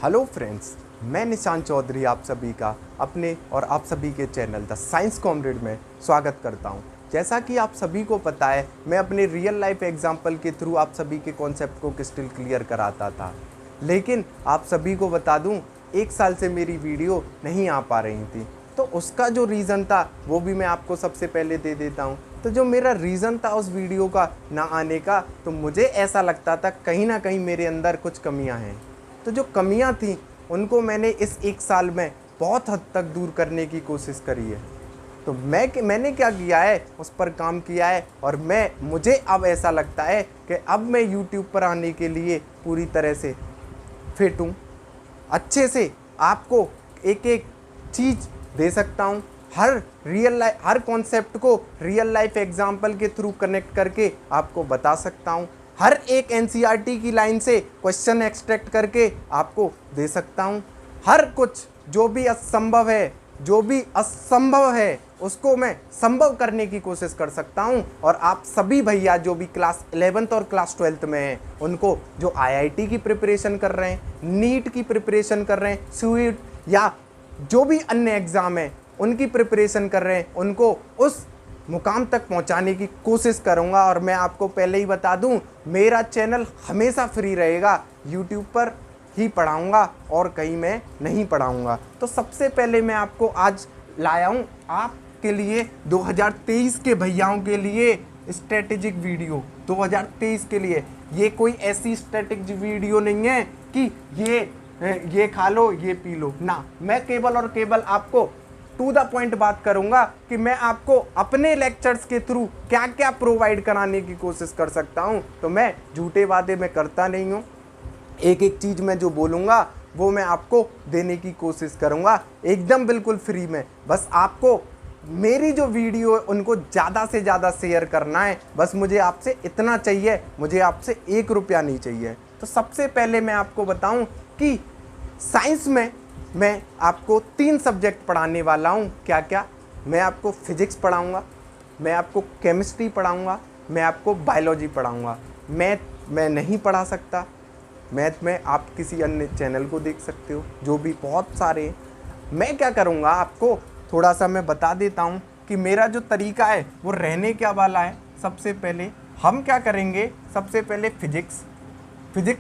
Hello friends, मैं निशान चौधरी आप सभी का अपने और आप सभी के चैनल द साइंस कॉमरेड में स्वागत करता हूं। जैसा कि आप सभी को पता है, मैं अपने रियल लाइफ एग्जाम्पल के थ्रू आप सभी के कॉन्सेप्ट को क्रिस्टल क्लियर कराता था। लेकिन आप सभी को बता दूं, 1 साल से मेरी वीडियो नहीं आ पा रही थी, तो उसका जो रीज़न था वो भी मैं आपको सबसे पहले दे देता हूँ। तो जो मेरा रीज़न था उस वीडियो का ना आने का, तो मुझे ऐसा लगता था कहीं ना कहीं मेरे अंदर कुछ कमियां हैं। तो जो कमियां थी उनको मैंने इस 1 साल में बहुत हद तक दूर करने की कोशिश करी है। तो मैंने क्या किया है, उस पर काम किया है, और मुझे अब ऐसा लगता है कि अब मैं YouTube पर आने के लिए पूरी तरह से फिट हूँ। अच्छे से आपको एक एक चीज़ दे सकता हूँ। हर कॉन्सेप्ट को रियल लाइफ एग्जाम्पल के थ्रू कनेक्ट करके आपको बता सकता हूँ। हर एक एनसीईआरटी की लाइन से क्वेश्चन एक्सट्रैक्ट करके आपको दे सकता हूँ। हर कुछ जो भी असंभव है उसको मैं संभव करने की कोशिश कर सकता हूं। और आप सभी भैया जो भी क्लास 11th और क्लास 12th में हैं, उनको जो आईआईटी की प्रिपरेशन कर रहे हैं, नीट की प्रिपरेशन कर रहे हैं, स्वीट या जो भी अन्य एग्ज़ाम है उनकी प्रिपरेशन कर रहे हैं, उनको उस मुकाम तक पहुंचाने की कोशिश करूंगा। और मैं आपको पहले ही बता दूं, मेरा चैनल हमेशा फ्री रहेगा। यूट्यूब पर ही पढ़ाऊंगा और कहीं मैं नहीं पढ़ाऊंगा। तो सबसे पहले मैं आपको आज लाया हूं आपके लिए 2023 के भैयाओं के लिए स्ट्रेटेजिक वीडियो। 2023 के लिए ये कोई ऐसी स्ट्रेटेजिक वीडियो नहीं है कि ये खा लो ये पी लो ना। मैं केवल और केवल आपको टू द पॉइंट बात करूंगा कि मैं आपको अपने लेक्चर्स के थ्रू क्या क्या प्रोवाइड कराने की कोशिश कर सकता हूं। तो मैं झूठे वादे में करता नहीं हूं। एक एक चीज़ मैं जो बोलूँगा वो मैं आपको देने की कोशिश करूँगा, एकदम बिल्कुल फ्री में। बस आपको मेरी जो वीडियो है उनको ज़्यादा से ज़्यादा शेयर करना है। बस मुझे आपसे इतना चाहिए, मुझे आपसे 1 रुपया नहीं चाहिए। तो सबसे पहले मैं आपको बताऊं कि साइंस में मैं आपको 3 सब्जेक्ट पढ़ाने वाला हूं। क्या क्या? मैं आपको फिजिक्स पढ़ाऊँगा, मैं आपको केमिस्ट्री पढ़ाऊँगा, मैं आपको बायोलॉजी पढ़ाऊँगा। मैथ मैं नहीं पढ़ा सकता। मैथ में आप किसी अन्य चैनल को देख सकते हो, जो भी बहुत सारे। मैं क्या करूँगा, आपको थोड़ा सा मैं बता देता हूँ कि मेरा जो तरीका है वो रहने क्या वाला है। सबसे पहले हम क्या करेंगे, सबसे पहले फिजिक्स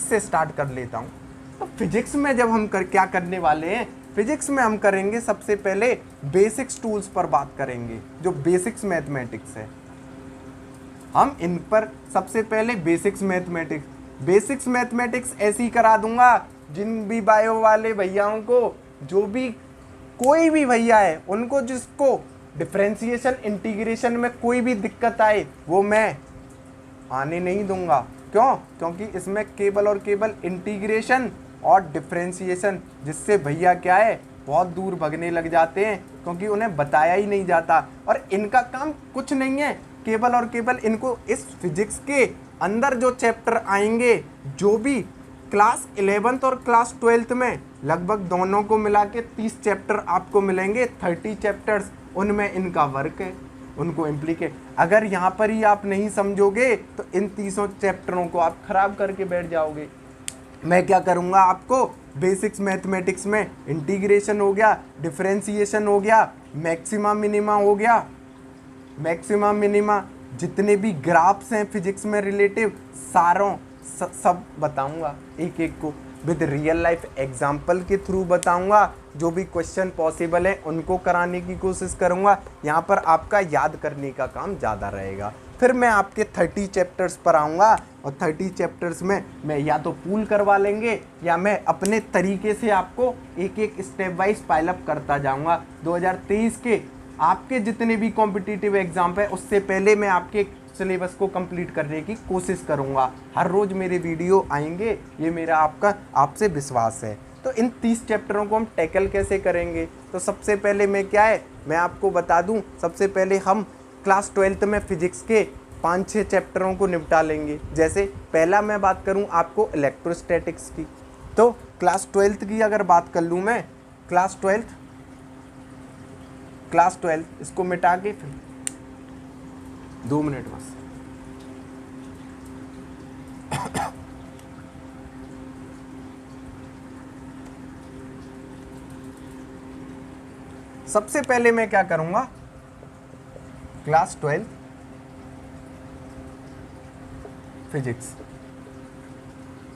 से स्टार्ट कर लेता हूँ। तो फिजिक्स में जब हम क्या करने वाले हैं, फिजिक्स में हम करेंगे सबसे पहले बेसिक्स टूल्स पर बात करेंगे, जो बेसिक्स मैथमेटिक्स है। हम इन पर सबसे पहले बेसिक्स मैथमेटिक्स ऐसी करा दूंगा जिन भी बायो वाले भैयाओं को, जो भी कोई भी भैया है उनको, जिसको डिफरेंशिएशन इंटीग्रेशन में कोई भी दिक्कत आए, वो मैं आने नहीं दूंगा। क्यों? क्योंकि इसमें केवल और केवल इंटीग्रेशन और डिफरेंशिएशन, जिससे भैया क्या है बहुत दूर भगने लग जाते हैं, क्योंकि उन्हें बताया ही नहीं जाता। और इनका काम कुछ नहीं है, केवल और केवल इनको इस फिजिक्स के अंदर जो चैप्टर आएंगे, जो भी क्लास 11th और क्लास 12th में लगभग दोनों को मिला के 30 चैप्टर आपको मिलेंगे, 30 चैप्टर्स, उनमें इनका वर्क है, उनको इम्प्लीकेट। अगर यहाँ पर ही आप नहीं समझोगे तो इन 30 चैप्टरों को आप खराब करके बैठ जाओगे। मैं क्या करूँगा, आपको बेसिक्स मैथमेटिक्स में इंटीग्रेशन हो गया, डिफरेंशिएशन हो गया, मैक्सिमा मिनिमा, जितने भी ग्राफ्स हैं फिजिक्स में रिलेटिव, सब बताऊंगा एक एक को, विद रियल लाइफ एग्जाम्पल के थ्रू बताऊंगा। जो भी क्वेश्चन पॉसिबल है उनको कराने की कोशिश करूंगा। यहाँ पर आपका याद करने का काम ज़्यादा रहेगा। फिर मैं आपके 30 चैप्टर्स पर आऊँगा, और 30 चैप्टर्स में मैं या तो पूल करवा लेंगे, या मैं अपने तरीके से आपको एक एक स्टेप वाइज पाइल अप करता जाऊँगा। 2023 के आपके जितने भी कॉम्पिटिटिव एग्जाम है, उससे पहले मैं आपके सिलेबस को कंप्लीट करने की कोशिश करूंगा। हर रोज़ मेरे वीडियो आएंगे, ये मेरा आपसे विश्वास है। तो इन 30 चैप्टरों को हम टैकल कैसे करेंगे, तो सबसे पहले मैं आपको बता दूं, सबसे पहले हम क्लास 12th में फिजिक्स के 5-6 चैप्टरों को निपटा लेंगे। जैसे पहला मैं बात करूं आपको इलेक्ट्रोस्टैटिक्स की, तो क्लास 12th की अगर बात कर लूँ मैं, क्लास 12 इसको मिटा के फिर 2 मिनट बस। सबसे पहले मैं क्या करूंगा, क्लास 12 फिजिक्स,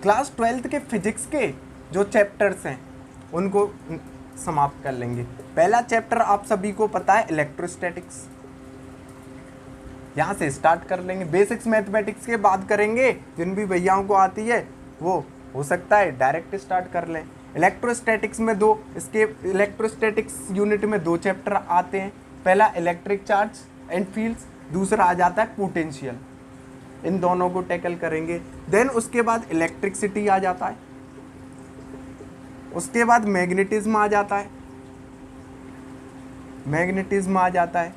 क्लास 12 के फिजिक्स के जो चैप्टर्स हैं उनको समाप्त कर लेंगे। पहला चैप्टर आप सभी को पता है इलेक्ट्रोस्टैटिक्स, यहाँ से स्टार्ट कर लेंगे। बेसिक्स मैथमेटिक्स के बाद करेंगे, जिन भी भैयाओं को आती है वो हो सकता है डायरेक्ट स्टार्ट कर लें। इलेक्ट्रोस्टैटिक्स में इसके इलेक्ट्रोस्टैटिक्स यूनिट में 2 चैप्टर आते हैं। पहला इलेक्ट्रिक चार्ज एंड फील्ड्स, दूसरा आ जाता है पोटेंशियल। इन दोनों को टैकल करेंगे। देन उसके बाद इलेक्ट्रिसिटी आ जाता है, उसके बाद मैग्नेटिज्म आ जाता है, मैग्नेटिज्म आ जाता है।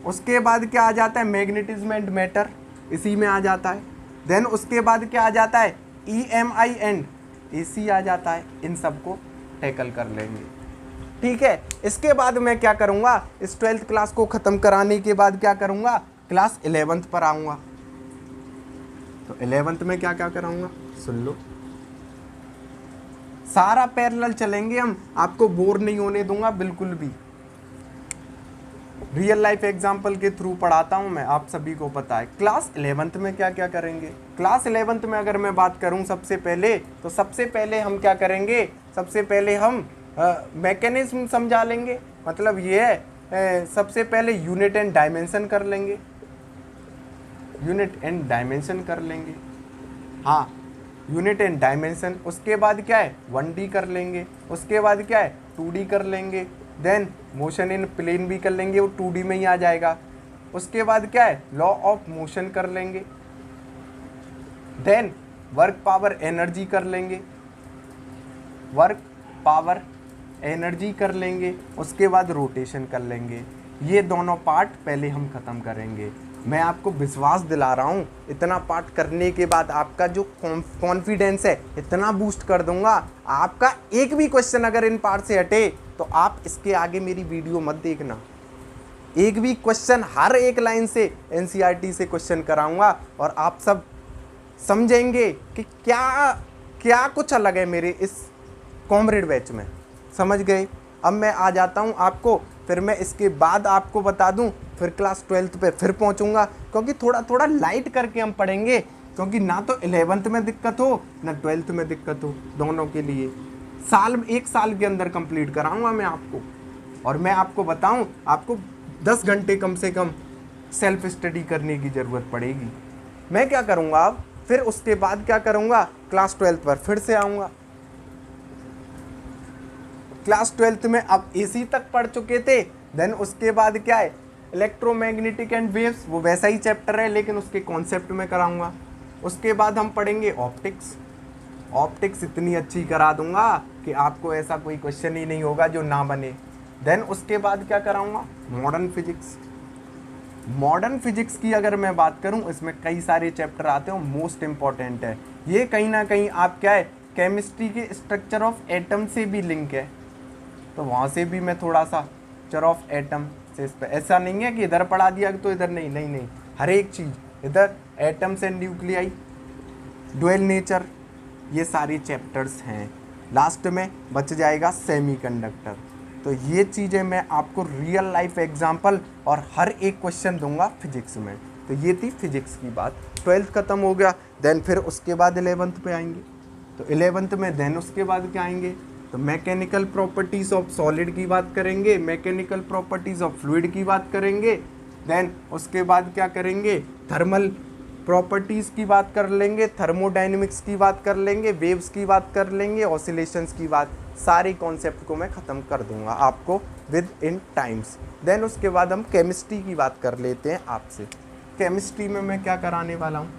उसके बाद क्या आ जाता है, मैग्नेटिज्म एंड मैटर, इसी में आ जाता है। देन उसके बाद क्या आ जाता है, EMI एंड AC आ जाता है। इन सबको टैकल कर लेंगे, ठीक है। इसके बाद मैं क्या करूँगा, इस 12th क्लास को ख़त्म कराने के बाद क्या करूँगा, क्लास 11th पर आऊँगा। तो 11th में क्या क्या कराऊँगा सुन लो, सारा पैरेलल चलेंगे हम, आपको बोर नहीं होने दूंगा बिल्कुल भी। रियल लाइफ एग्जाम्पल के थ्रू पढ़ाता हूं मैं, आप सभी को पता है। क्लास 11th में क्या क्या करेंगे, क्लास 11th में अगर मैं बात करूं सबसे पहले हम क्या करेंगे, सबसे पहले हम मैकेनिज्म समझा लेंगे। मतलब ये है, सबसे पहले यूनिट एंड डायमेंशन कर लेंगे, यूनिट एंड डायमेंशन कर लेंगे, हाँ यूनिट एंड डायमेंशन। उसके बाद क्या है 1D कर लेंगे, उसके बाद क्या है 2D कर लेंगे। देन मोशन इन प्लेन भी कर लेंगे, वो 2D में ही आ जाएगा। उसके बाद क्या है लॉ ऑफ मोशन कर लेंगे। देन वर्क पावर एनर्जी कर लेंगे, वर्क पावर एनर्जी कर लेंगे। उसके बाद रोटेशन कर लेंगे। ये दोनों पार्ट पहले हम ख़त्म करेंगे। मैं आपको विश्वास दिला रहा हूँ, इतना पार्ट करने के बाद आपका जो कॉन्फिडेंस है इतना बूस्ट कर दूंगा। आपका एक भी क्वेश्चन अगर इन पार्ट से हटे तो आप इसके आगे मेरी वीडियो मत देखना। एक भी क्वेश्चन, हर एक लाइन से NCERT से क्वेश्चन कराऊंगा और आप सब समझेंगे कि क्या क्या कुछ अलग है मेरे इस कॉमरेड बैच में। समझ गए। अब मैं आ जाता हूँ आपको, फिर मैं इसके बाद आपको बता दूं, फिर क्लास 12th पे फिर पहुंचूंगा, क्योंकि थोड़ा थोड़ा लाइट करके हम पढ़ेंगे, क्योंकि ना तो 11th में दिक्कत हो ना 12th में दिक्कत हो, दोनों के लिए एक साल के अंदर कंप्लीट कराऊंगा मैं आपको। और मैं आपको बताऊं, आपको 10 घंटे कम से कम सेल्फ स्टडी करने की ज़रूरत पड़ेगी। मैं क्या करूँगा अब, फिर उसके बाद क्या करूँगा, क्लास 12th पर फिर से आऊँगा। क्लास 12th में अब AC तक पढ़ चुके थे। देन उसके बाद क्या है इलेक्ट्रोमैग्नेटिक एंड वेव्स, वो वैसा ही चैप्टर है लेकिन उसके कॉन्सेप्ट में कराऊंगा। उसके बाद हम पढ़ेंगे ऑप्टिक्स। ऑप्टिक्स इतनी अच्छी करा दूंगा कि आपको ऐसा कोई क्वेश्चन ही नहीं होगा जो ना बने। देन उसके बाद क्या कराऊंगा, मॉडर्न फिजिक्स। मॉडर्न फिजिक्स की अगर मैं बात करूं, इसमें कई सारे चैप्टर आते हैं, मोस्ट इंपॉर्टेंट है ये। कहीं ना कहीं आप क्या है केमिस्ट्री के स्ट्रक्चर ऑफ एटम से भी लिंक है, तो वहाँ से भी मैं थोड़ा सा स्ट्रक्चर ऑफ एटम से इस पर, ऐसा नहीं है कि इधर पढ़ा दिया तो इधर नहीं, नहीं नहीं, हर एक चीज़ इधर, atoms and nuclei, dual nature, ये सारी चैप्टर्स हैं। लास्ट में बच जाएगा सेमीकंडक्टर। तो ये चीज़ें मैं आपको रियल लाइफ एग्जांपल और हर एक क्वेश्चन दूंगा फिजिक्स में। तो ये थी फिजिक्स की बात। 12th खत्म हो गया, देन फिर उसके बाद 11th पे आएंगे। तो 11th में देन उसके बाद क्या आएंगे, तो मैकेनिकल प्रॉपर्टीज़ ऑफ सॉलिड की बात करेंगे, मैकेनिकल प्रॉपर्टीज़ ऑफ फ्लूइड की बात करेंगे। देन उसके बाद क्या करेंगे, थर्मल प्रॉपर्टीज़ की बात कर लेंगे, थर्मोडाइनमिक्स की बात कर लेंगे, वेव्स की बात कर लेंगे, ऑसिलेशंस की बात। सारे कॉन्सेप्ट को मैं ख़त्म कर दूंगा आपको विद इन टाइम्स। देन उसके बाद हम केमिस्ट्री की बात कर लेते हैं आपसे। केमिस्ट्री में मैं क्या कराने वाला हूँ,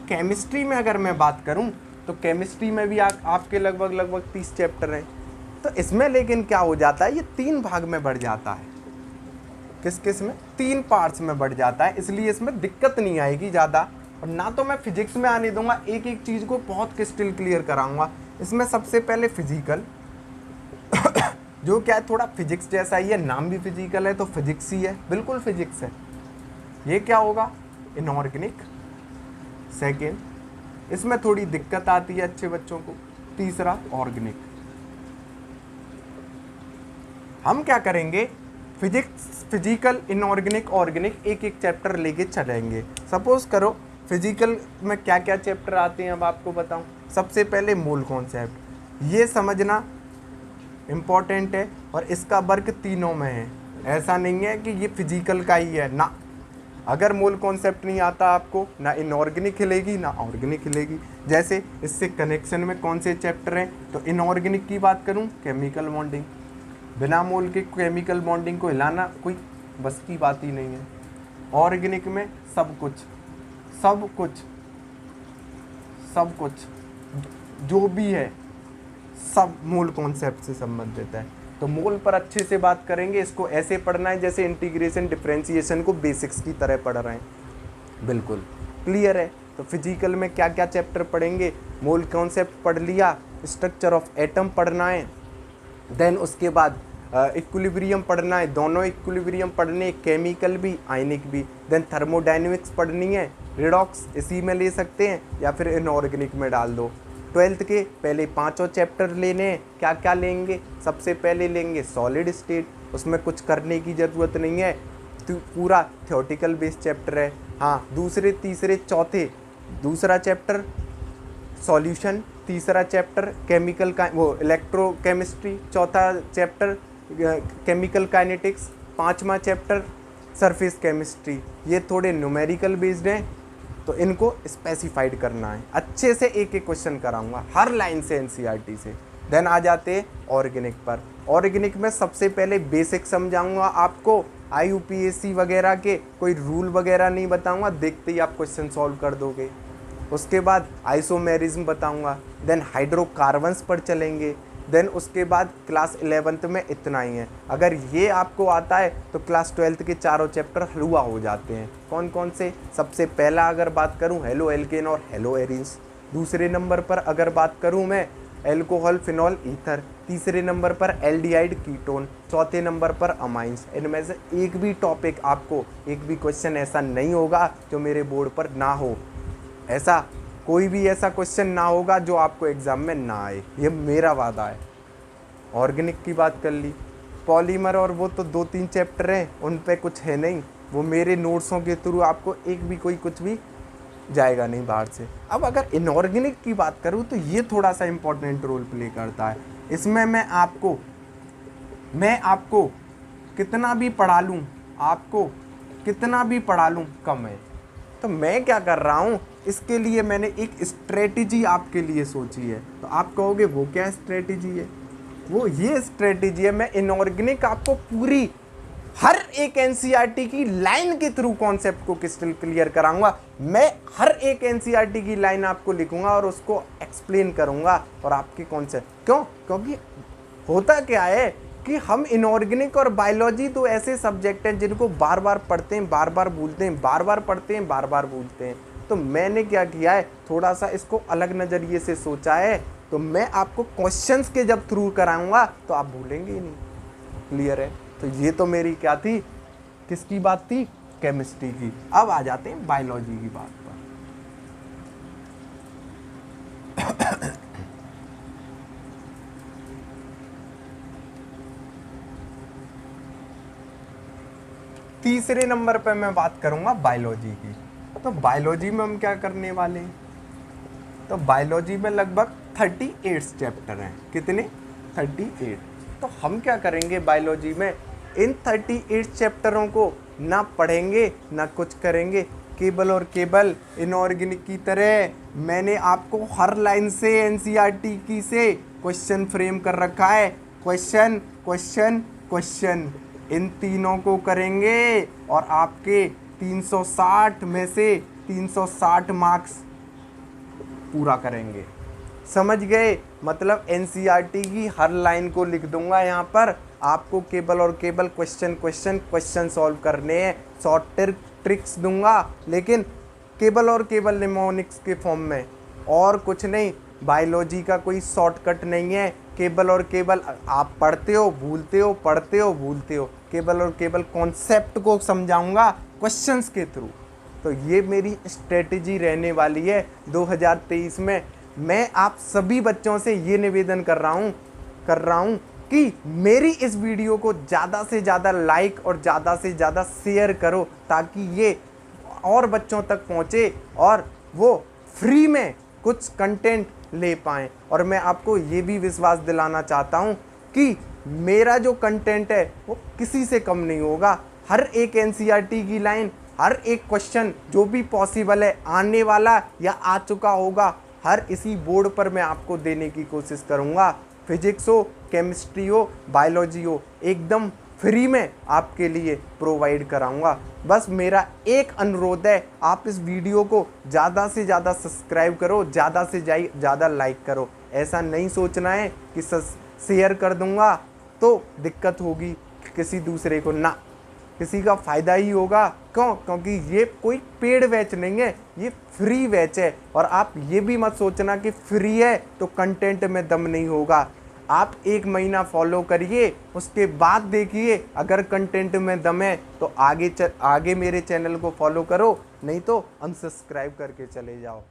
केमिस्ट्री में अगर मैं बात करूँ तो केमिस्ट्री में भी आपके लगभग 30 चैप्टर हैं। तो इसमें लेकिन क्या हो जाता है, ये 3 भाग में बढ़ जाता है। किस में, 3 पार्ट्स में बढ़ जाता है, इसलिए इसमें दिक्कत नहीं आएगी ज़्यादा। और ना तो मैं फिजिक्स में आने दूंगा, एक एक चीज़ को बहुत क्रिस्टल क्लियर कराऊंगा। इसमें सबसे पहले फिजिकल जो क्या है थोड़ा फिजिक्स जैसा ही है, नाम भी फिजिकल है तो फिजिक्स ही है, बिल्कुल फिजिक्स है। ये क्या होगा, इनऑर्गेनिक। सेकेंड, इसमें थोड़ी दिक्कत आती है अच्छे बच्चों को। तीसरा ऑर्गेनिक। हम क्या करेंगे, फिजिकल, इनऑर्गेनिक, ऑर्गेनिक एक एक चैप्टर लेके चलेंगे। सपोज करो फिजिकल में क्या क्या चैप्टर आते हैं, अब आपको बताऊं। सबसे पहले मोल कॉन्सेप्ट, ये समझना इम्पॉर्टेंट है और इसका वर्क तीनों में है। ऐसा नहीं है कि ये फिजिकल का ही है ना, अगर मोल कॉन्सेप्ट नहीं आता आपको, ना इनऑर्गेनिक हिलेगी ना ऑर्गेनिक हिलेगी। जैसे इससे कनेक्शन में कौन से चैप्टर हैं, तो इनऑर्गेनिक की बात करूं, केमिकल बॉन्डिंग, बिना मोल के केमिकल बॉन्डिंग को हिलाना कोई बस की बात ही नहीं है। ऑर्गेनिक में सब कुछ सब कुछ सब कुछ जो भी है सब मोल कॉन्सेप्ट से संबंधित है। तो मोल पर अच्छे से बात करेंगे, इसको ऐसे पढ़ना है जैसे इंटीग्रेशन डिफरेंशिएशन को बेसिक्स की तरह पढ़ रहे हैं। बिल्कुल क्लियर है। तो फिजिकल में क्या क्या चैप्टर पढ़ेंगे, मोल कॉन्सेप्ट पढ़ लिया, स्ट्रक्चर ऑफ एटम पढ़ना है, देन उसके बाद इक्विलिब्रियम पढ़ना है, दोनों इक्विलिब्रियम पढ़ने, केमिकल भी आयनिक भी, देन थर्मोडायनेमिक्स पढ़नी है, रिडॉक्स इसी में ले सकते हैं या फिर इनऑर्गेनिक में डाल दो। 12th के पहले पांचों चैप्टर लेने हैं। क्या क्या लेंगे, सबसे पहले लेंगे सॉलिड स्टेट, उसमें कुछ करने की ज़रूरत नहीं है, तो पूरा थ्योरेटिकल बेस्ड चैप्टर है। हाँ, दूसरे तीसरे चौथे, दूसरा चैप्टर सॉल्यूशन, तीसरा चैप्टर केमिकल का वो इलेक्ट्रोकेमिस्ट्री, चौथा चैप्टर केमिकल काइनेटिक्स, पांचवा चैप्टर सरफेस केमिस्ट्री। ये थोड़े न्यूमेरिकल बेस्ड हैं तो इनको स्पेसिफाइड करना है। अच्छे से एक एक क्वेश्चन कराऊंगा हर लाइन से एनसीईआरटी से। देन आ जाते हैं ऑर्गेनिक पर। ऑर्गेनिक में सबसे पहले बेसिक समझाऊंगा आपको, IUPAC वगैरह के कोई रूल वगैरह नहीं बताऊंगा, देखते ही आप क्वेश्चन सॉल्व कर दोगे। उसके बाद आइसोमेरिज्म बताऊंगा, देन हाइड्रोकार्बन्स पर चलेंगे, देन उसके बाद क्लास 11th में इतना ही है। अगर ये आपको आता है तो क्लास 12th के चारों चैप्टर हलवा हो जाते हैं। कौन कौन से, सबसे पहला अगर बात करूं हेलो एल्केन और हेलो एरिन्स, दूसरे नंबर पर अगर बात करूं मैं एल्कोहल फिनॉल ईथर, तीसरे नंबर पर एल्डिहाइड कीटोन, चौथे नंबर पर अमाइंस। इनमें से एक भी टॉपिक आपको, एक भी क्वेश्चन ऐसा नहीं होगा जो मेरे बोर्ड पर ना हो। ऐसा कोई भी ऐसा क्वेश्चन ना होगा जो आपको एग्जाम में ना आए, ये मेरा वादा है। ऑर्गेनिक की बात कर ली, पॉलीमर और वो तो 2-3 चैप्टर हैं, उन पे कुछ है नहीं, वो मेरे नोट्सों के थ्रू आपको एक भी कोई कुछ भी जाएगा नहीं बाहर से। अब अगर इनऑर्गेनिक की बात करूँ तो ये थोड़ा सा इम्पोर्टेंट रोल प्ले करता है। इसमें मैं आपको कितना भी पढ़ा लूँ, आपको कितना भी पढ़ा लूँ कम है। तो मैं क्या कर रहा हूँ, इसके लिए मैंने एक स्ट्रेटेजी आपके लिए सोची है। तो आप कहोगे वो क्या स्ट्रेटेजी है, वो ये स्ट्रेटेजी है, मैं इनऑर्गेनिक आपको पूरी हर एक एनसीईआरटी की लाइन के थ्रू कॉन्सेप्ट को क्रिस्टल क्लियर कराऊंगा। मैं हर एक एनसीईआरटी की लाइन आपको लिखूंगा और उसको एक्सप्लेन करूंगा और आपके कॉन्सेप्ट क्यों, क्योंकि होता क्या है कि हम इनऑर्गेनिक और बायोलॉजी तो ऐसे सब्जेक्ट हैं जिनको बार बार पढ़ते हैं, बार बार भूलते हैं, बार बार पढ़ते हैं, बार बार भूलते हैं। तो मैंने क्या किया है, थोड़ा सा इसको अलग नज़रिए से सोचा है। तो मैं आपको क्वेश्चंस के जब थ्रू कराऊंगा तो आप भूलेंगे ही नहीं। क्लियर है। तो ये तो मेरी क्या थी, किसकी बात थी, केमिस्ट्री की। अब आ जाते हैं बायोलॉजी की बात पर। तीसरे नंबर पे मैं बात करूंगा बायोलॉजी की। तो बायोलॉजी में हम क्या करने वाले हैं, तो बायोलॉजी में लगभग 38 चैप्टर हैं। कितने, 38। तो हम क्या करेंगे बायोलॉजी में, इन 38 चैप्टरों को ना पढ़ेंगे ना कुछ करेंगे, केवल और केवल इनऑर्गेनिक की तरह मैंने आपको हर लाइन से एनसीईआरटी की से क्वेश्चन फ्रेम कर रखा है। क्वेश्चन क्वेश्चन क्वेश्चन, इन तीनों को करेंगे और आपके 360 में से 360 मार्क्स पूरा करेंगे। समझ गए, मतलब एनसीईआरटी की हर लाइन को लिख दूंगा यहाँ पर, आपको केवल और केवल क्वेश्चन सॉल्व करने हैं। शॉर्ट ट्रिक्स दूंगा लेकिन केवल और केवल निमोनिक्स के फॉर्म में, और कुछ नहीं। बायोलॉजी का कोई शॉर्टकट नहीं है, केवल और केवल आप पढ़ते हो भूलते हो, पढ़ते हो भूलते हो, केवल और केवल कॉन्सेप्ट को समझाऊंगा क्वेश्चंस के थ्रू। तो ये मेरी स्ट्रेटेजी रहने वाली है 2023 में। मैं आप सभी बच्चों से ये निवेदन कर रहा हूँ कि मेरी इस वीडियो को ज़्यादा से ज़्यादा लाइक और ज़्यादा से ज़्यादा शेयर करो, ताकि ये और बच्चों तक पहुँचे और वो फ्री में कुछ कंटेंट ले पाएँ। और मैं आपको ये भी विश्वास दिलाना चाहता हूँ कि मेरा जो कंटेंट है वो किसी से कम नहीं होगा। हर एक एनसीईआरटी की लाइन, हर एक क्वेश्चन जो भी पॉसिबल है, आने वाला या आ चुका होगा, हर इसी बोर्ड पर मैं आपको देने की कोशिश करूँगा। फिजिक्स हो, केमिस्ट्री हो, बायोलॉजी हो, एकदम फ्री में आपके लिए प्रोवाइड कराऊंगा। बस मेरा एक अनुरोध है, आप इस वीडियो को ज़्यादा से ज़्यादा सब्सक्राइब करो, ज़्यादा से ज़्यादा लाइक करो। ऐसा नहीं सोचना है कि शेयर कर दूंगा तो दिक्कत होगी किसी दूसरे को, ना, किसी का फ़ायदा ही होगा। क्यों? क्योंकि ये कोई पेड बैच नहीं है, ये फ्री बैच है। और आप ये भी मत सोचना कि फ्री है तो कंटेंट में दम नहीं होगा। आप 1 महीना फॉलो करिए, उसके बाद देखिए अगर कंटेंट में दम है तो आगे मेरे चैनल को फॉलो करो, नहीं तो अनसब्सक्राइब करके चले जाओ।